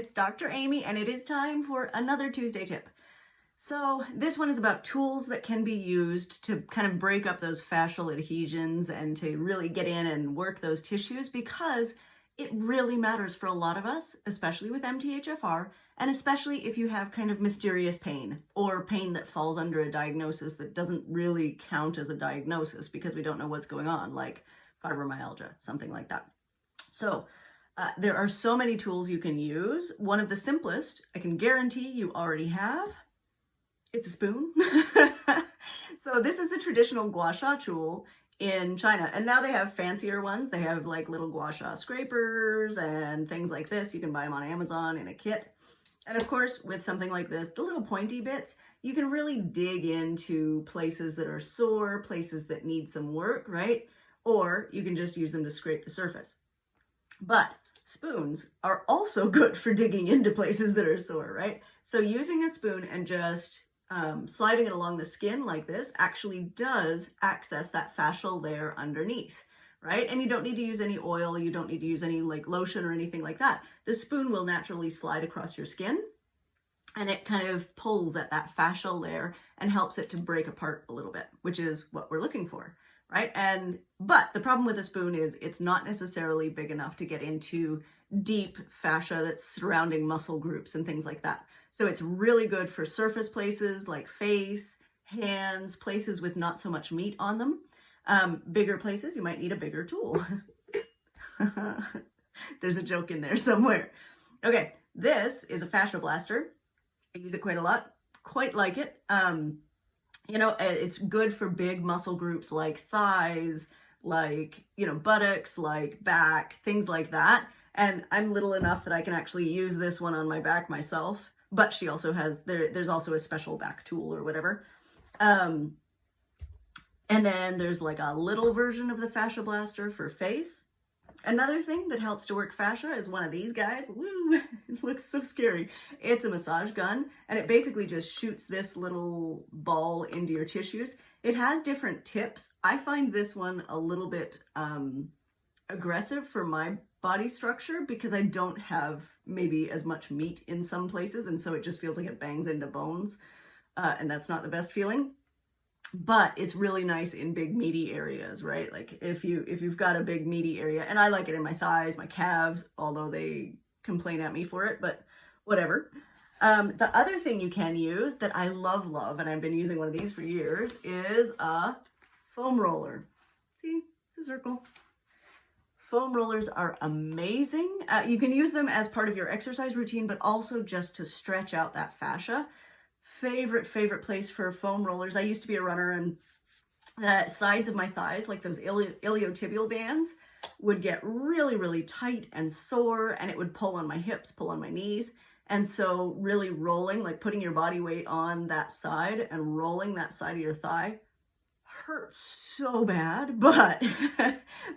it's Dr. Amy, and it is time for another Tuesday tip. So this one is about tools that can be used to kind of break up those fascial adhesions and to really get in and work those tissues, because it really matters for a lot of us, especially with MTHFR, and especially if you have kind of mysterious pain or pain that falls under a diagnosis that doesn't really count as a diagnosis because we don't know what's going on, like fibromyalgia, something like that. So there are so many tools you can use. One of the simplest, I can guarantee you already have, it's a spoon. So this is the traditional gua sha tool in China. And now they have fancier ones. They have like little gua sha scrapers and things like this. You can buy them on Amazon in a kit. And of course, with something like this, the little pointy bits, you can really dig into places that are sore, places that need some work, right? Or you can just use them to scrape the surface. But spoons are also good for digging into places that are sore, right? So using a spoon and just sliding it along the skin like this actually does access that fascial layer underneath, right? And you don't need to use any oil. You don't need to use any like lotion or anything like that. The spoon will naturally slide across your skin, and it kind of pulls at that fascial layer and helps it to break apart a little bit, which is what we're looking for, right? But the problem with a spoon is it's not necessarily big enough to get into deep fascia that's surrounding muscle groups and things like that. So it's really good for surface places like face, hands, places with not so much meat on them. Bigger places, you might need a bigger tool. There's a joke in there somewhere. Okay, this is a fascia blaster. I use it quite a lot, quite like it. You know, it's good for big muscle groups like thighs, like, you know, buttocks, like back, things like that. And I'm little enough that I can actually use this one on my back myself, but she also has, there's also a special back tool or whatever. And then there's like a little version of the fascia blaster for face. Another thing that helps to work fascia is one of these guys. Woo, it looks so scary. It's a massage gun, and it basically just shoots this little ball into your tissues. It has different tips. I find this one a little bit aggressive for my body structure because I don't have maybe as much meat in some places, and so it just feels like it bangs into bones, and that's not the best feeling. But it's really nice in big meaty areas, right? Like if you've got a big meaty area, and I like it in my thighs, my calves, although they complain at me for it, but whatever. The other thing you can use that I love, and I've been using one of these for years, is a foam roller. See, it's a circle. Foam rollers are amazing. You can use them as part of your exercise routine, but also just to stretch out that fascia. Favorite place for foam rollers. I used to be a runner, and the sides of my thighs, like those iliotibial bands, would get really tight and sore, and it would pull on my hips, pull on my knees. And so really rolling, like putting your body weight on that side and rolling that side of your thigh hurts so bad, but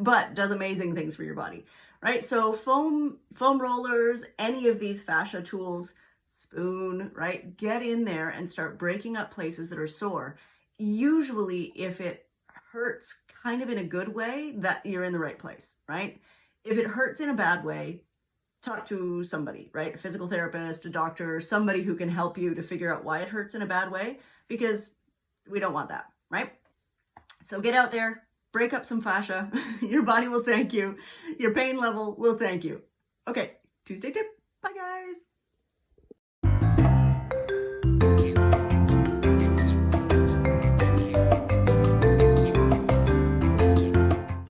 but does amazing things for your body, right? So foam rollers, any of these fascia tools, spoon, right? Get in there and start breaking up places that are sore. Usually, if it hurts kind of in a good way, that you're in the right place, right? If it hurts in a bad way, talk to somebody, right? A physical therapist, a doctor, somebody who can help you to figure out why it hurts in a bad way, because we don't want that, right? So get out there, break up some fascia. Your body will thank you. Your pain level will thank you. Okay, Tuesday tip. Bye, guys.